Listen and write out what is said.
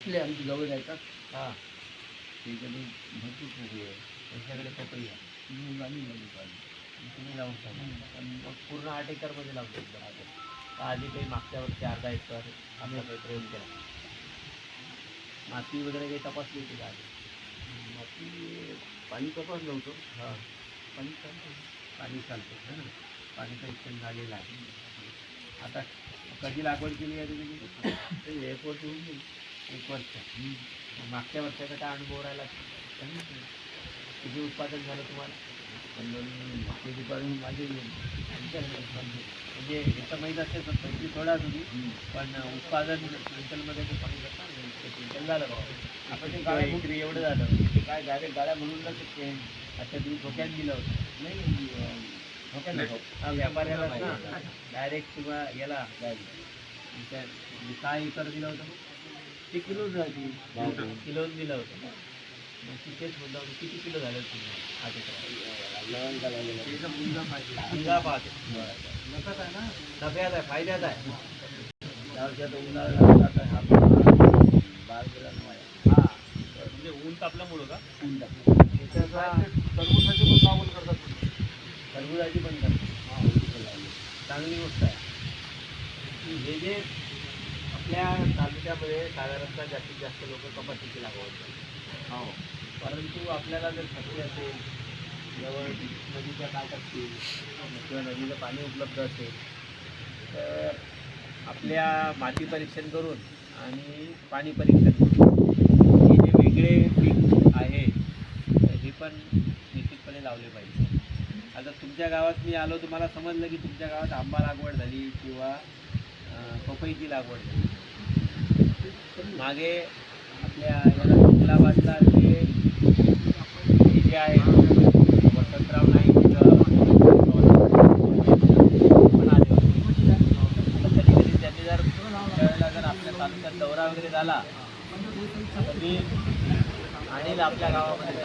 आमची जवळ जायचं हां त्याच्याकडे भरपूर पोकळी आहे. त्यांच्याकडे पपई आहे. आम्ही लावली पाहिजे. तुम्ही लावून टाका. पण मग पूर्ण 8 एकरमध्ये लावतो बरोबर. तर आधी काही मागच्या वर्षी अर्धा एकर आम्ही काही प्रयोग केला. माती वगैरे काही तपासली होती का आधी? माती पाणी तपासलं होतं. हां पाणी चालतं. पाणी चालतं है ना. पाणी कनेक्शन झालेलं आहे. आता कधी लागवड केली आहे तुम्ही? ते एक वर्ष होऊन गेली. 1 वर्ष. मागच्या वर्षाचा काय अनुभव राहिला? किती उत्पादन झालं तुम्हाला? पण त्याची पाणी माझे म्हणजे याचं माहीत असेल तर पैसे थोडा तुम्ही पण उत्पादन क्विंटलमध्ये ते पाणी करता क्विंटल झालं बघा. आपण ते काय विक्री एवढं झालं ते काय डायरेक्ट गाड्या म्हणून ते अच्छा तुम्ही धोक्यात दिलं होतं नाही हा व्यापाऱ्याला ना डायरेक्ट किंवा याला काय एकर दिलं होतं ते किलोच राहते. किलोन दिलं होतं मग तिथेच म्हणलं किती किलो झालं तुम्ही 8 एकर त्याचा मुलगा पाहिजे. मुलगा पाहते नफाच आहे ना. नफ्यात आहे फायद्यात आहे. त्या वर्षात उन्हाळा आता हा बाग गेला नव्हा. हां म्हणजे ऊन तापल्यामुळं का ऊन टाकलं. त्याचा टरबूजाची पण लागवड करतात. टरबुजाची पण करतात. चांगली गोष्ट आहे की हे जे आपल्या तालुक्यामध्ये साधारणतः जास्तीत जास्त लोक कपाशीची लागवड करतात. हो. परंतु आपल्याला जर शक्य असेल जवळ नदीच्या काठ असतील किंवा नदीचं पाणी उपलब्ध असेल तर आपल्या माती परीक्षण करून आणि पाणी परीक्षण करून हे जे वेगळे पीक आहे तर हे पण निश्चितपणे लावले पाहिजे. आता तुमच्या गावात मी आलो तुम्हाला समजलं की तुमच्या गावात आंबा लागवड झाली किंवा पपईची लागवड झाली. मागे आपल्या याला कुलाबादला जे आहे वसंतराव नाईक पण आले होते. आता कधी कधी त्यांनी जर त्यावेळेला जर आपल्या तालुक्यात दौरा वगैरे झाला तर मी आणील आपल्या गावामध्ये